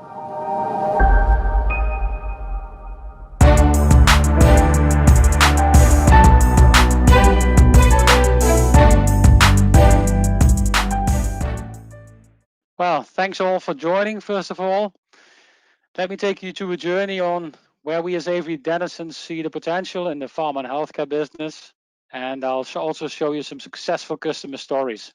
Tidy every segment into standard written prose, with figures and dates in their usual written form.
Well, thanks all for joining, first of all. Let me take you to a journey on where we as Avery Dennison see the potential in the pharma and healthcare business, and I'll also show you some successful customer stories.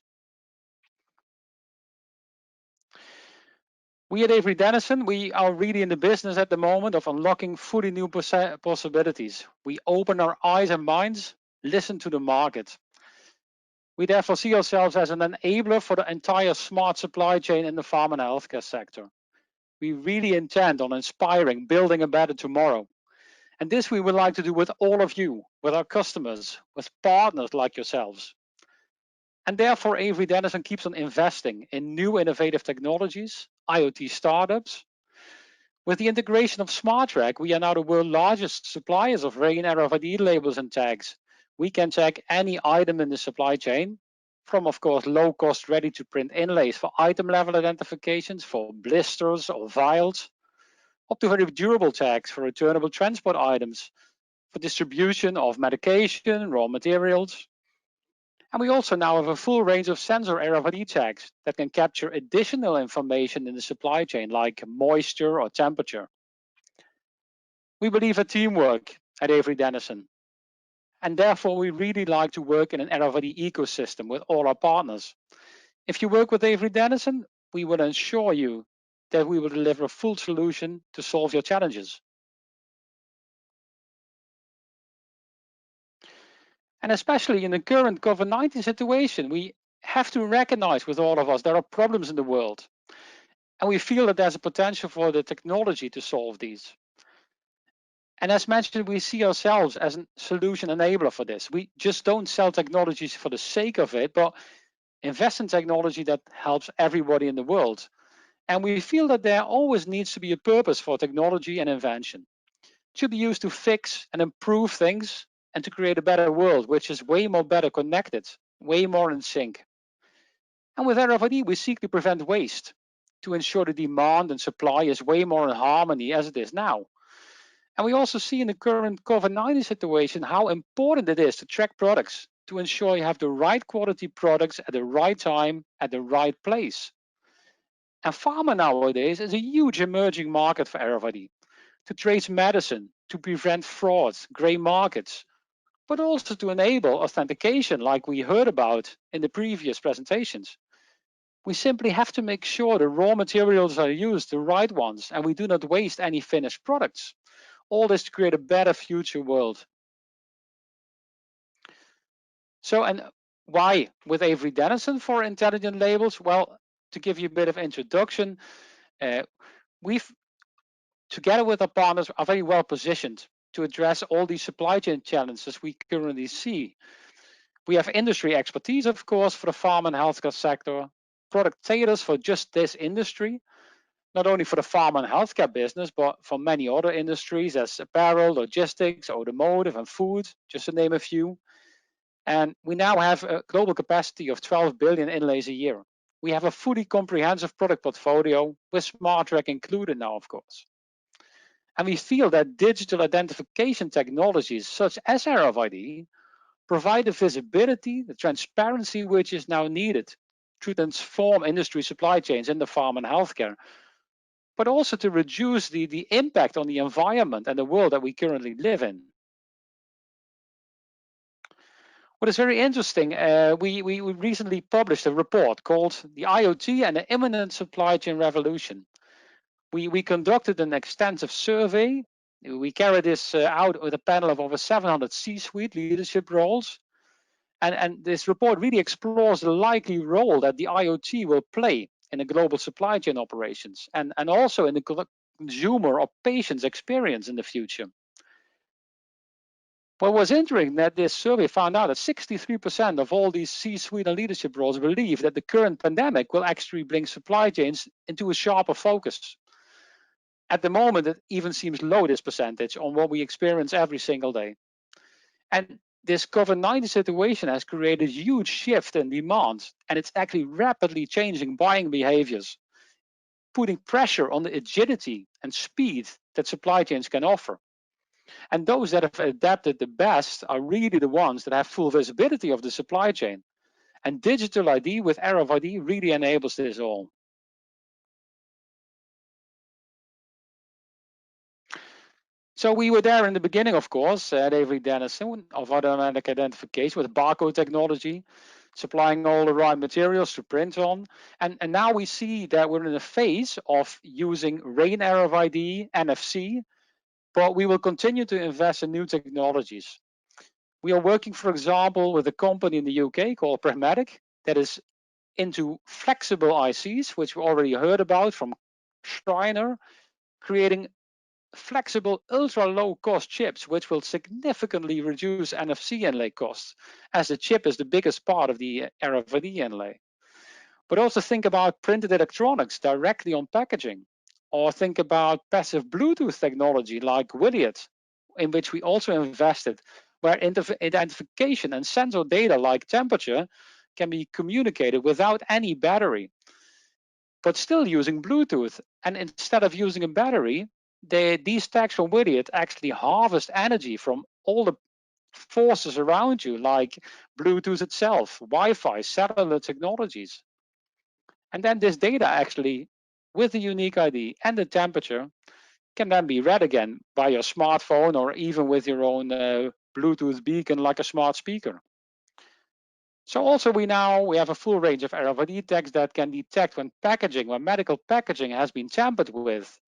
We at Avery Dennison, we are really in the business at the moment of unlocking fully new possibilities. We open our eyes and minds, listen to the market. We therefore see ourselves as an enabler for the entire smart supply chain in the pharma and healthcare sector. We really intend on inspiring, building a better tomorrow. And this we would like to do with all of you, with our customers, with partners like yourselves. And therefore, Avery Dennison keeps on investing in new innovative technologies, IoT startups. With the integration of SmartTrack, we are now the world's largest suppliers of RAIN RFID labels and tags. We can tag any item in the supply chain, from of course low-cost ready-to-print inlays for item-level identifications for blisters or vials, up to very durable tags for returnable transport items, for distribution of medication, raw materials. And we also now have a full range of sensor RFID tags that can capture additional information in the supply chain, like moisture or temperature. We believe in teamwork at Avery Dennison, and therefore we really like to work in an RFID ecosystem with all our partners. If you work with Avery Dennison, we will ensure you that we will deliver a full solution to solve your challenges. And especially in the current COVID-19 situation, we have to recognize with all of us there are problems in the world. And we feel that there's a potential for the technology to solve these. And as mentioned, we see ourselves as a solution enabler for this. We just don't sell technologies for the sake of it, but invest in technology that helps everybody in the world. And we feel that there always needs to be a purpose for technology and invention. It should be used to fix and improve things and to create a better world, which is way more better connected, way more in sync. And with RFID, we seek to prevent waste, to ensure the demand and supply is way more in harmony as it is now. And we also see in the current COVID-19 situation how important it is to track products, to ensure you have the right quality products at the right time, at the right place. And pharma nowadays is a huge emerging market for RFID, to trace medicine, to prevent frauds, grey markets, but also to enable authentication like we heard about in the previous presentations. We simply have to make sure the raw materials are used, the right ones, and we do not waste any finished products. All this to create a better future world. So, and why with Avery Dennison for intelligent labels? Well, to give you a bit of introduction, we've, together with our partners, are very well positioned to address all these supply chain challenges we currently see. We have industry expertise, of course, for the pharma and healthcare sector, product tailors for just this industry, not only for the pharma and healthcare business, but for many other industries as apparel, logistics, automotive, and food, just to name a few. And we now have a global capacity of 12 billion inlays a year. We have a fully comprehensive product portfolio with SmartTrack included now, of course. And we feel that digital identification technologies such as RFID provide the visibility, the transparency which is now needed to transform industry supply chains in the pharma and healthcare, but also to reduce the impact on the environment and the world that we currently live in. What is very interesting, we recently published a report called The IoT and the Imminent Supply Chain Revolution. We conducted an extensive survey. We carried this out with a panel of over 700 C-suite leadership roles. And this report really explores the likely role that the IoT will play in the global supply chain operations and also in the consumer or patient's experience in the future. What was interesting that this survey found out that 63% of all these C-suite and leadership roles believe that the current pandemic will actually bring supply chains into a sharper focus. At the moment, it even seems low, this percentage, on what we experience every single day. And this COVID-19 situation has created a huge shift in demand, and it's actually rapidly changing buying behaviors, putting pressure on the agility and speed that supply chains can offer. And those that have adapted the best are really the ones that have full visibility of the supply chain. And digital ID with RFID really enables this all. So we were there in the beginning, of course, at Avery Dennison of automatic identification with barcode technology, supplying all the right materials to print on. And now we see that we're in a phase of using RAIN RFID, NFC, but we will continue to invest in new technologies. We are working, for example, with a company in the UK called Pragmatic that is into flexible ICs, which we already heard about from Schreiner, creating flexible ultra-low cost chips, which will significantly reduce NFC inlay costs, as the chip is the biggest part of the RFID inlay. But also think about printed electronics directly on packaging, or think about passive Bluetooth technology like WIot, in which we also invested, where identification and sensor data like temperature can be communicated without any battery, but still using Bluetooth. And instead of using a battery, these tags from WIot actually harvest energy from all the forces around you, like Bluetooth itself, Wi-Fi, cellular technologies. And then this data actually, with the unique ID and the temperature, can then be read again by your smartphone or even with your own Bluetooth beacon like a smart speaker. So also we have a full range of RFID tags that can detect when medical packaging has been tampered with,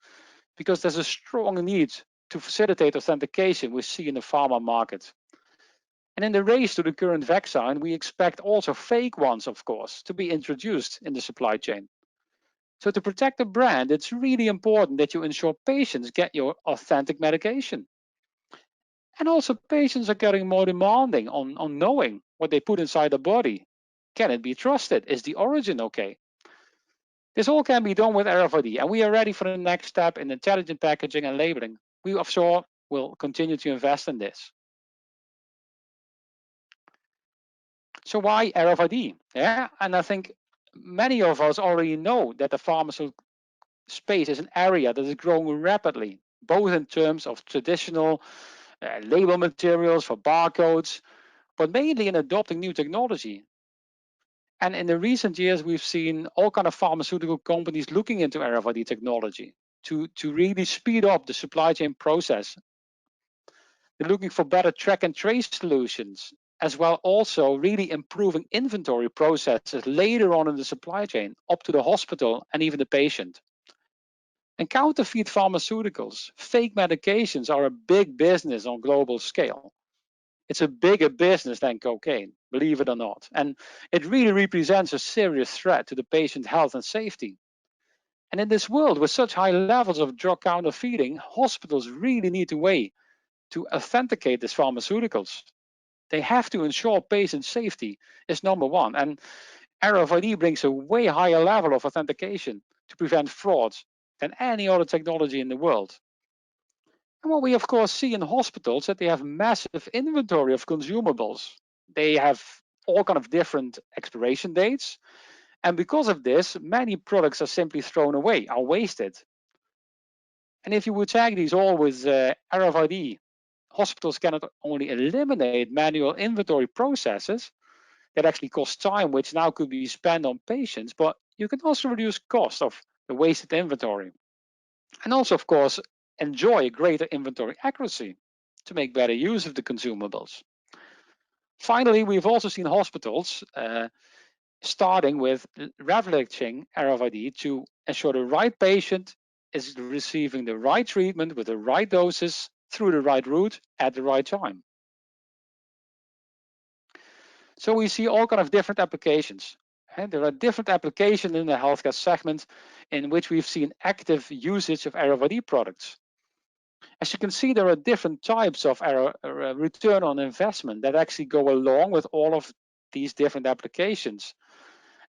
because there's a strong need to facilitate authentication we see in the pharma market. And in the race to the current vaccine, we expect also fake ones, of course, to be introduced in the supply chain. So to protect the brand, it's really important that you ensure patients get your authentic medication. And also patients are getting more demanding on knowing what they put inside the body. Can it be trusted? Is the origin okay? This all can be done with RFID, and we are ready for the next step in intelligent packaging and labeling. We offshore will continue to invest in this. So why RFID? Yeah, and I think many of us already know that the pharmaceutical space is an area that is growing rapidly, both in terms of traditional label materials for barcodes, but mainly in adopting new technology. And in the recent years, we've seen all kind of pharmaceutical companies looking into RFID technology to really speed up the supply chain process. They're looking for better track and trace solutions, as well also really improving inventory processes later on in the supply chain, up to the hospital and even the patient. And counterfeit pharmaceuticals, fake medications are a big business on global scale. It's a bigger business than cocaine, believe it or not. And it really represents a serious threat to the patient health and safety. And in this world with such high levels of drug counterfeiting, hospitals really need a way to authenticate these pharmaceuticals. They have to ensure patient safety is number one. And RFID brings a way higher level of authentication to prevent fraud than any other technology in the world. And what we of course see in hospitals that they have massive inventory of consumables. They have all kind of different expiration dates. And because of this, many products are simply thrown away, are wasted. And if you would tag these all with RFID, hospitals cannot only eliminate manual inventory processes that actually cost time, which now could be spent on patients, but you can also reduce cost of the wasted inventory. And also, of course, enjoy greater inventory accuracy to make better use of the consumables. Finally, we've also seen hospitals starting with leveraging RFID to ensure the right patient is receiving the right treatment with the right doses through the right route at the right time. So we see all kind of different applications. And there are different applications in the healthcare segment in which we've seen active usage of RFID products. As you can see, there are different types of return on investment that actually go along with all of these different applications.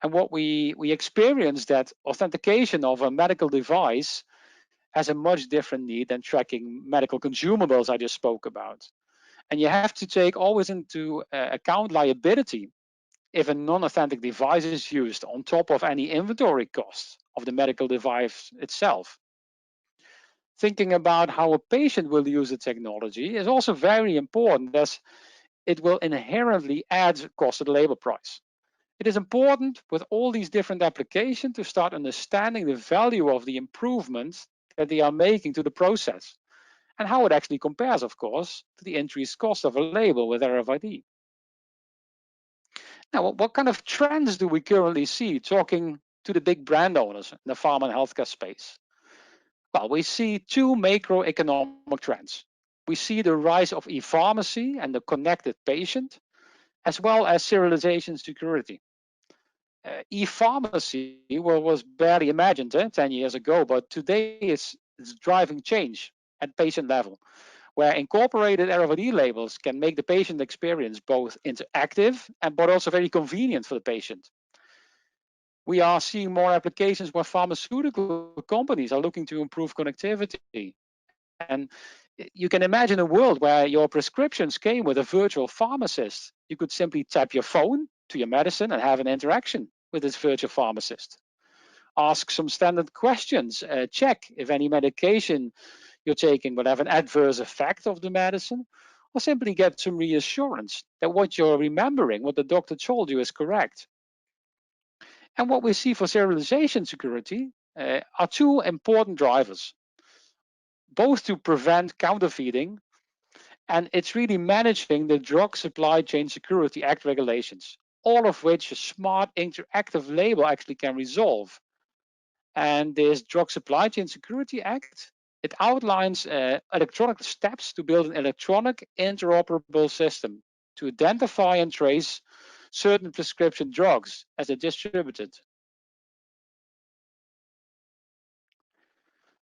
And what we experience that authentication of a medical device has a much different need than tracking medical consumables I just spoke about. And you have to take always into account liability if a non-authentic device is used on top of any inventory costs of the medical device itself. Thinking about how a patient will use the technology is also very important, as it will inherently add cost to the labor price. It is important with all these different applications to start understanding the value of the improvements that they are making to the process and how it actually compares, of course, to the increased cost of a label with RFID. Now, what kind of trends do we currently see talking to the big brand owners in the pharma and healthcare space? Well, we see two macroeconomic trends. We see the rise of e-pharmacy and the connected patient, as well as serialization security. E-pharmacy was barely imagined 10 years ago, but today it's driving change at patient level, where incorporated RFID labels can make the patient experience both interactive but also very convenient for the patient. We are seeing more applications where pharmaceutical companies are looking to improve connectivity. And you can imagine a world where your prescriptions came with a virtual pharmacist. You could simply tap your phone to your medicine and have an interaction with this virtual pharmacist. Ask some standard questions, check if any medication you're taking will have an adverse effect of the medicine, or simply get some reassurance that what you're remembering, what the doctor told you, is correct. And what we see for serialization security are two important drivers, both to prevent counterfeiting, and it's really managing the Drug Supply Chain Security Act regulations, all of which a smart interactive label actually can resolve. And this Drug Supply Chain Security Act, it outlines electronic steps to build an electronic interoperable system to identify and trace certain prescription drugs as they're distributed.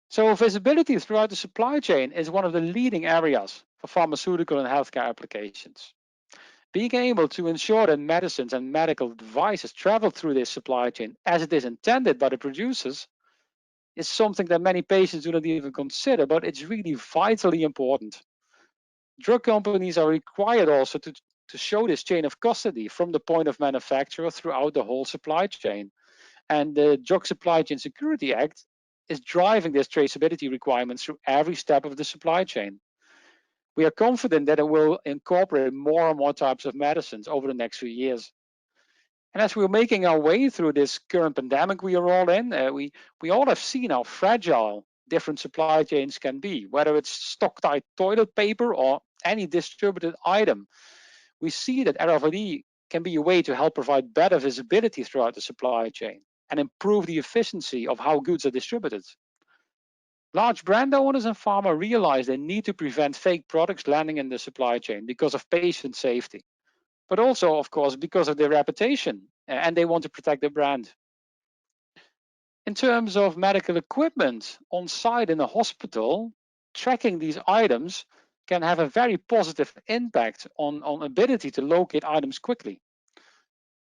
So visibility throughout the supply chain is one of the leading areas for pharmaceutical and healthcare applications. Being able to ensure that medicines and medical devices travel through this supply chain as it is intended by the producers is something that many patients do not even consider, but it's really vitally important. Drug companies are required also to show this chain of custody from the point of manufacturer throughout the whole supply chain. And the Drug Supply Chain Security Act is driving this traceability requirements through every step of the supply chain. We are confident that it will incorporate more and more types of medicines over the next few years. And as we're making our way through this current pandemic we are all in, we all have seen how fragile different supply chains can be, whether it's stock-tight toilet paper or any distributed item. We see that RFID can be a way to help provide better visibility throughout the supply chain and improve the efficiency of how goods are distributed. Large brand owners and pharma realize they need to prevent fake products landing in the supply chain because of patient safety, but also, of course, because of their reputation, and they want to protect their brand. In terms of medical equipment on site in a hospital, tracking these items can have a very positive impact on ability to locate items quickly.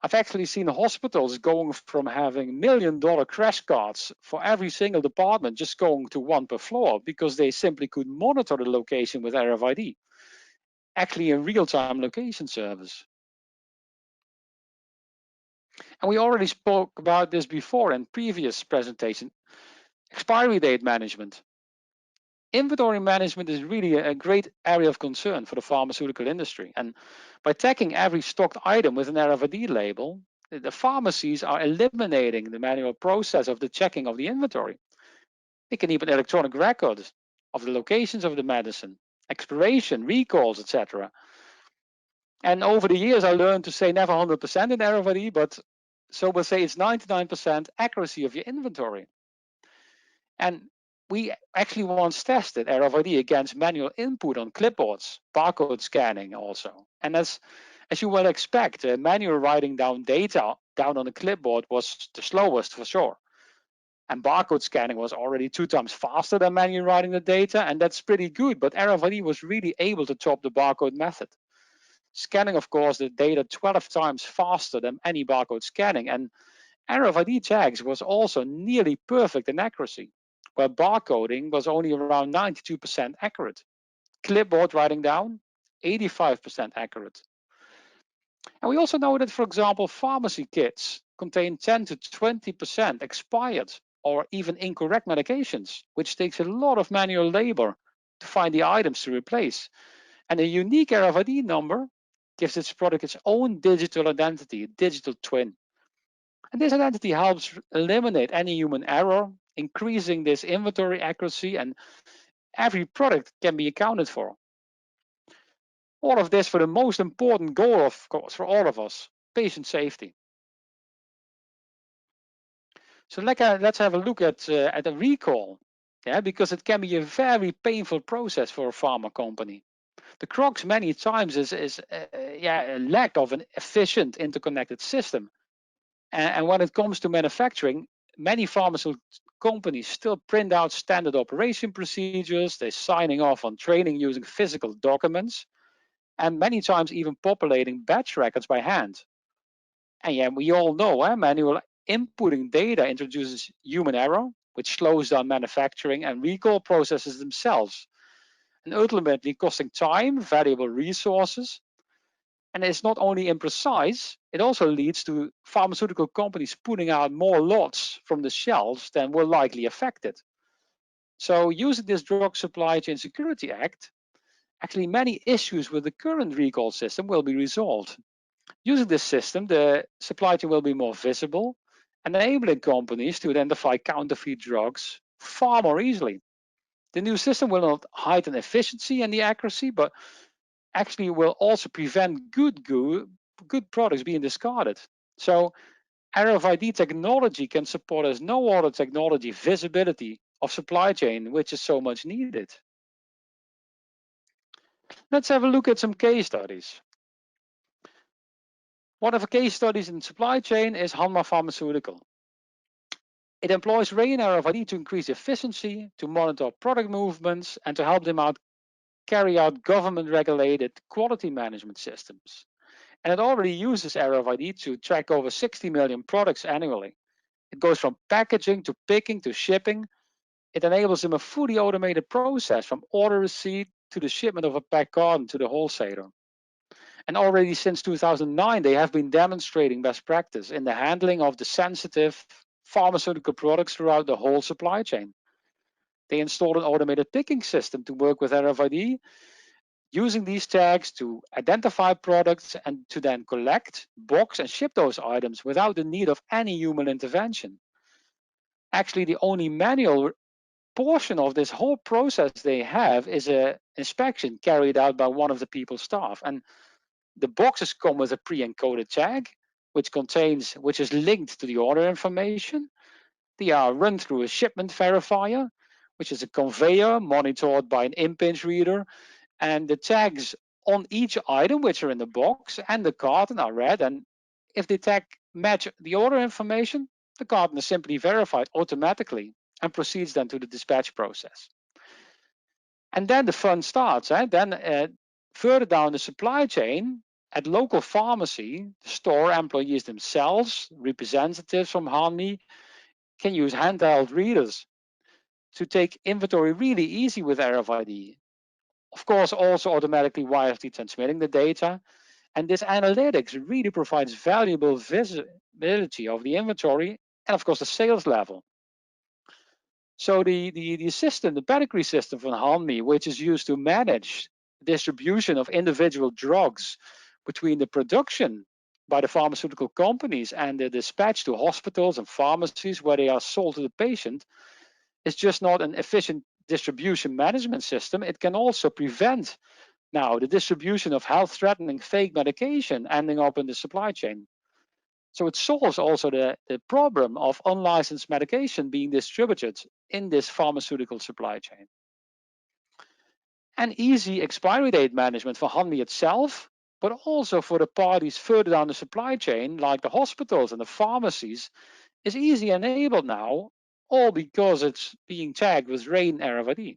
I've actually seen hospitals going from having $1 million crash cards for every single department just going to one per floor because they simply could monitor the location with RFID, actually a real-time location service. And we already spoke about this before in previous presentation, expiry date management. Inventory management is really a great area of concern for the pharmaceutical industry. And by tagging every stocked item with an RFID label, the pharmacies are eliminating the manual process of the checking of the inventory. They can keep an electronic record of the locations of the medicine, expiration, recalls, etc. And over the years, I learned to say never 100% in RFID, but so we'll say it's 99% accuracy of your inventory. And we actually once tested RFID against manual input on clipboards, barcode scanning also. And as you will expect, manual writing down data down on a clipboard was the slowest for sure. And barcode scanning was already 2 times faster than manual writing the data, and that's pretty good, but RFID was really able to top the barcode method. Scanning, of course, the data 12 times faster than any barcode scanning, and RFID tags was also nearly perfect in accuracy, where barcoding was only around 92% accurate. Clipboard writing down, 85% accurate. And we also know that, for example, pharmacy kits contain 10 to 20% expired or even incorrect medications, which takes a lot of manual labor to find the items to replace. And a unique RFID number gives its product its own digital identity, a digital twin. And this identity helps eliminate any human error, increasing this inventory accuracy, and every product can be accounted for. All of this for the most important goal, of course, for all of us, patient safety. So let's have a look at a recall, yeah, because it can be a very painful process for a pharma company. The crux many times is a lack of an efficient interconnected system. And when it comes to manufacturing, many pharmaceutical companies still print out standard operation procedures. They're signing off on training using physical documents, and many times even populating batch records by hand. And yeah, we all know manual inputting data introduces human error, which slows down manufacturing and recall processes themselves, and ultimately costing time, valuable resources. And it's not only imprecise, it also leads to pharmaceutical companies putting out more lots from the shelves than were likely affected. So using this Drug Supply Chain Security Act, actually many issues with the current recall system will be resolved. Using this system, the supply chain will be more visible, enabling companies to identify counterfeit drugs far more easily. The new system will not heighten efficiency and the accuracy, but actually will also prevent good products being discarded. So RFID technology can support as no other technology visibility of supply chain, which is so much needed. Let's have a look at some case studies. One of the case studies in supply chain is Hanmi Pharmaceutical. It employs RAIN RFID to increase efficiency, to monitor product movements, and to help them carry out government-regulated quality management systems. And it already uses RFID to track over 60 million products annually. It goes from packaging to picking to shipping. It enables them a fully automated process from order receipt to the shipment of a packed carton to the wholesaler. And already since 2009, they have been demonstrating best practice in the handling of the sensitive pharmaceutical products throughout the whole supply chain. They installed an automated picking system to work with RFID, using these tags to identify products and to then collect, box, and ship those items without the need of any human intervention. Actually, the only manual portion of this whole process they have is an inspection carried out by one of the people's staff. And the boxes come with a pre-encoded tag, which is linked to the order information. They are run through a shipment verifier, which is a conveyor monitored by an impinge reader. And the tags on each item, which are in the box and the carton, are read. And if the tag match the order information, the carton is simply verified automatically and proceeds then to the dispatch process. And then the fun starts. Then further down the supply chain, at local pharmacy, the store employees themselves, representatives from Hanmi, can use handheld readers to take inventory really easy with RFID. Of course, also automatically wirelessly transmitting the data. And this analytics really provides valuable visibility of the inventory and, of course, the sales level. So the system, the pedigree system from Hanmi, which is used to manage the distribution of individual drugs between the production by the pharmaceutical companies and the dispatch to hospitals and pharmacies where they are sold to the patient, is just not an efficient distribution management system. It can also prevent now the distribution of health-threatening fake medication ending up in the supply chain. So it solves also the problem of unlicensed medication being distributed in this pharmaceutical supply chain. And easy expiry date management for Hanmi itself, but also for the parties further down the supply chain, like the hospitals and the pharmacies, is easily enabled now, all because it's being tagged with RAIN RFID.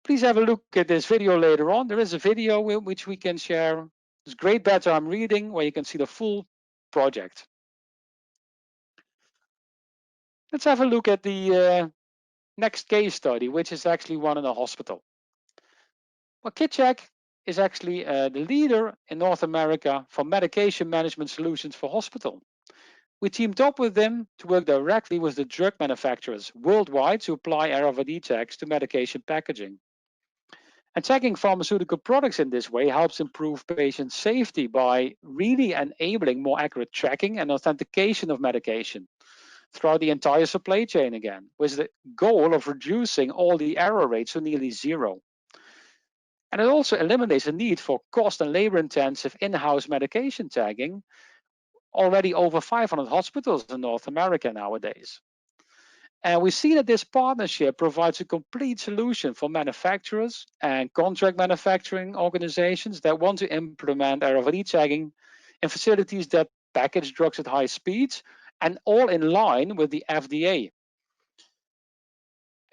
Please have a look at this video later on. There is a video which we can share. It's great better I'm reading, where you can see the full project. Let's have a look at the next case study, which is actually one in a hospital. Well, KitCheck is actually the leader in North America for medication management solutions for hospital. We teamed up with them to work directly with the drug manufacturers worldwide to apply RFID tags to medication packaging. And tagging pharmaceutical products in this way helps improve patient safety by really enabling more accurate tracking and authentication of medication throughout the entire supply chain again, with the goal of reducing all the error rates to nearly zero. And it also eliminates the need for cost and labor-intensive in-house medication tagging, already over 500 hospitals in North America nowadays. And we see that this partnership provides a complete solution for manufacturers and contract manufacturing organizations that want to implement RFID tagging in facilities that package drugs at high speeds and all in line with the FDA.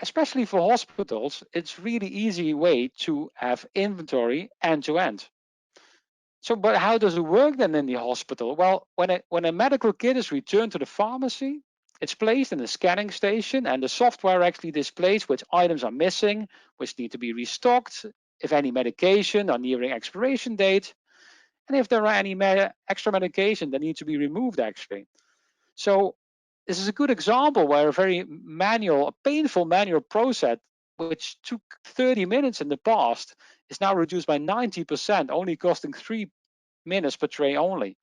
Especially for hospitals, it's really easy way to have inventory end to end. So, but how does it work then in the hospital? Well, when a medical kit is returned to the pharmacy, it's placed in a scanning station and the software actually displays which items are missing, which need to be restocked, if any medication are nearing expiration date, and if there are any extra medication that need to be removed actually. So this is a good example where a very manual, a painful manual process, which took 30 minutes in the past, is now reduced by 90%, only costing 3 minutes per tray only.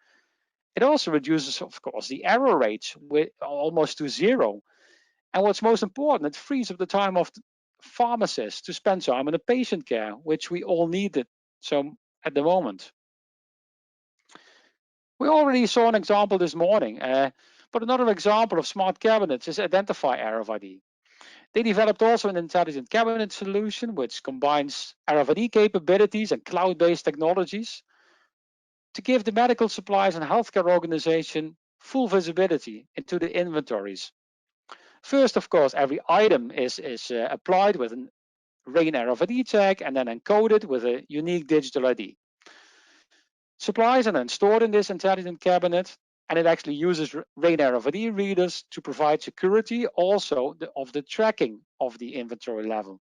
It also reduces, of course, the error rates with almost to zero. And what's most important, it frees up the time of the pharmacists to spend time on the patient care, which we all needed so at the moment. We already saw an example this morning, but another example of smart cabinets is Identify RFID. They developed also an intelligent cabinet solution which combines RFID capabilities and cloud-based technologies to give the medical supplies and healthcare organization full visibility into the inventories. First, of course, every item is applied with a RAIN RFID tag and then encoded with a unique digital ID. Supplies are then stored in this intelligent cabinet, and it actually uses RAIN RFID readers to provide security also of the tracking of the inventory level.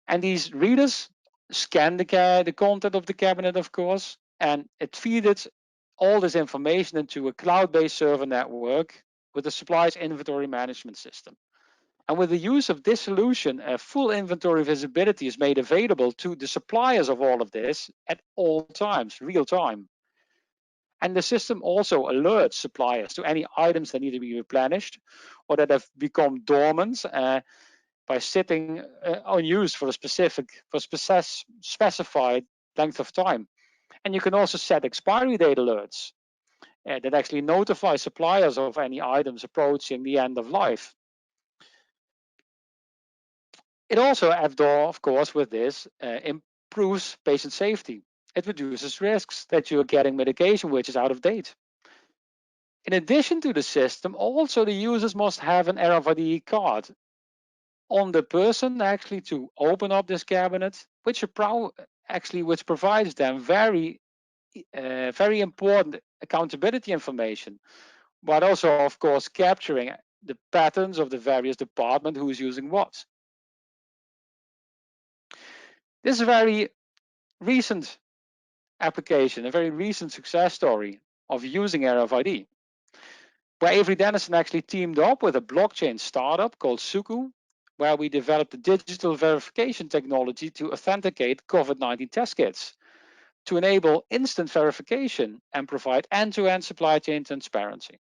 And these readers scan the content of the cabinet, of course, and it feeds all this information into a cloud-based server network with the supplier's inventory management system. And with the use of this solution, a full inventory visibility is made available to the suppliers of all of this at all times, real time. And the system also alerts suppliers to any items that need to be replenished or that have become dormant by sitting unused for a specified length of time. And you can also set expiry date alerts that actually notify suppliers of any items approaching the end of life. It also, of course, with this, improves patient safety. It reduces risks that you're getting medication which is out of date. In addition to the system, also the users must have an RFID card on the person actually to open up this cabinet, which provides them very important accountability information, but also, of course, capturing the patterns of the various departments who is using what. This is a very recent application, a very recent success story of using RFID, where Avery Dennison actually teamed up with a blockchain startup called Suku, where we developed a digital verification technology to authenticate COVID-19 test kits to enable instant verification and provide end-to-end supply chain transparency.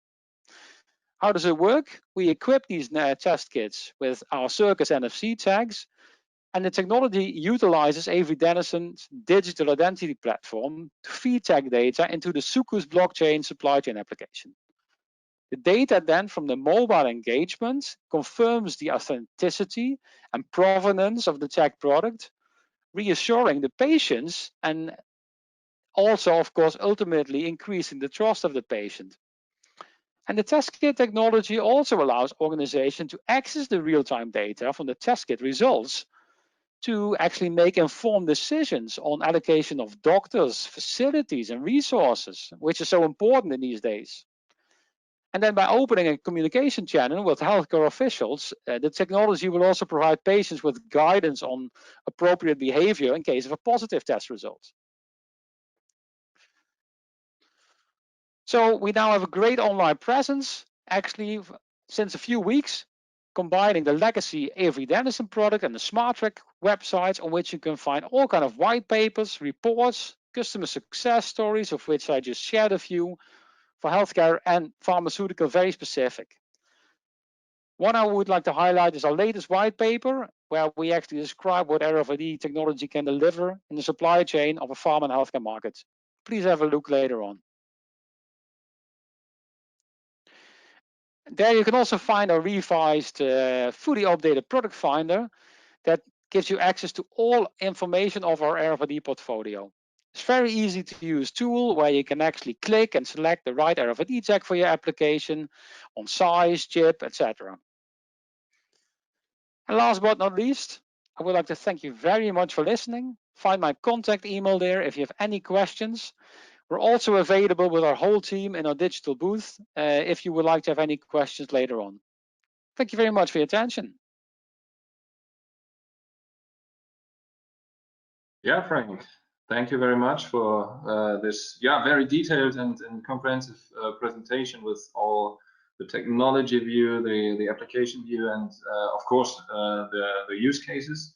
How does it work? We equip these test kits with our Circus NFC tags, and the technology utilizes Avery Dennison's digital identity platform to feed tag data into the Suku's blockchain supply chain application. The data then from the mobile engagement confirms the authenticity and provenance of the tag product, reassuring the patients and also, of course, ultimately increasing the trust of the patient. And the test kit technology also allows organizations to access the real-time data from the test kit results to actually make informed decisions on allocation of doctors, facilities, and resources, which is so important in these days. And then by opening a communication channel with healthcare officials, the technology will also provide patients with guidance on appropriate behavior in case of a positive test result. So we now have a great online presence, actually since a few weeks, combining the legacy Avery Dennison product and the SmartTrack websites, on which you can find all kinds of white papers, reports, customer success stories, of which I just shared a few, for healthcare and pharmaceutical, very specific. One I would like to highlight is our latest white paper, where we actually describe what RFID technology can deliver in the supply chain of a pharma and healthcare market. Please have a look later on. There you can also find a revised, fully updated product finder that gives you access to all information of our RFID portfolio. It's a very easy to use tool where you can actually click and select the right RFID tag for your application on size, chip, etc. And last but not least, I would like to thank you very much for listening. Find my contact email there if you have any questions. We're also available with our whole team in our digital booth if you would like to have any questions later on. Thank you very much for your attention. Yeah, Frank, thank you very much for this very detailed and comprehensive presentation with all the technology view, the application view, and of course the use cases.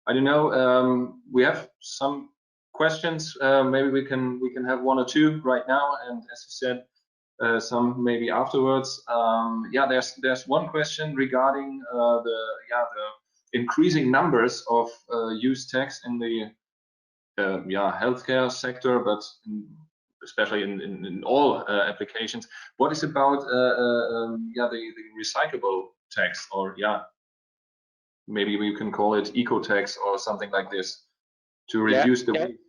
I don't know, we have some questions. Maybe we can have one or two right now, and as you said, some maybe afterwards. There's one question regarding the increasing numbers of use tags in the healthcare sector, but especially in all applications. What is about the recyclable tags, or maybe we can call it eco tags or something like this, to reduce the weight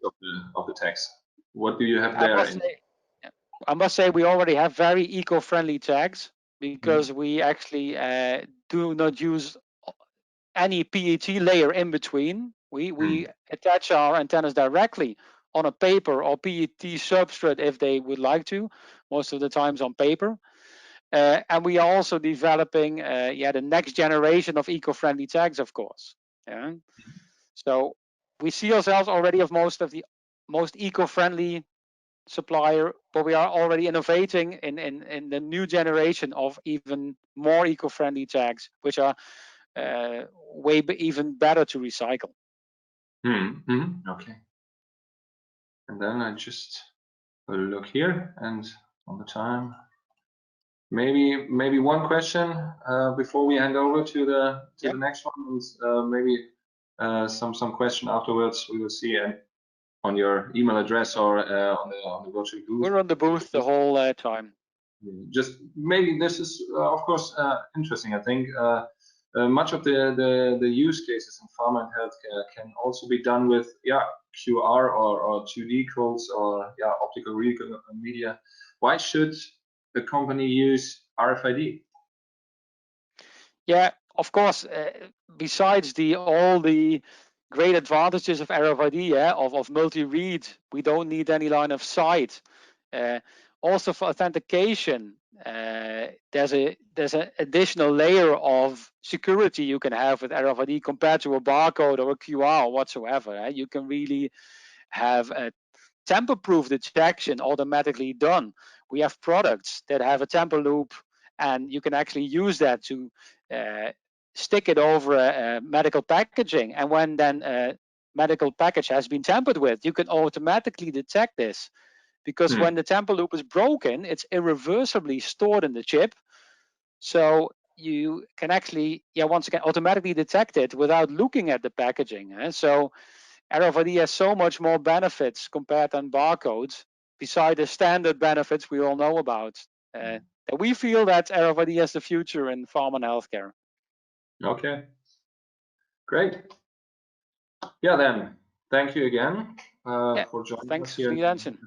of the tags? What do you have there? I must say we already have very eco-friendly tags, because we actually do not use any PET layer in between. We attach our antennas directly on a paper or PET substrate if they would like to, most of the times on paper. And we are also developing the next generation of eco-friendly tags, of course. So we see ourselves already as most eco-friendly supplier, but we are already innovating in the new generation of even more eco-friendly tags, which are even better to recycle. Okay. And then I just will look here and on the time. Maybe one question before we hand over to the next one, and maybe some question afterwards. We will see on your email address or on the virtual booth. We're on the booth the whole time. Just maybe this is of course interesting. I think much of the use cases in pharma and healthcare can also be done with QR or 2D codes or optical media. Why should a company use RFID? Yeah, of course. Besides all the great advantages of RFID, of multi-read, we don't need any line of sight. Also for authentication, there's an additional layer of security you can have with RFID compared to a barcode or a QR or whatsoever. You can really have a tamper-proof detection automatically done. We have products that have a tamper loop, and you can actually use that to stick it over a medical packaging. And when then a medical package has been tampered with, you can automatically detect this. Because when the tamper loop is broken, it's irreversibly stored in the chip. So you can actually, once again, automatically detect it without looking at the packaging. So RFID has so much more benefits compared to barcodes, beside the standard benefits we all know about. That we feel that RFID has the future in pharma and healthcare. Okay, great. Yeah, then thank you again for joining us here. Thanks for the attention.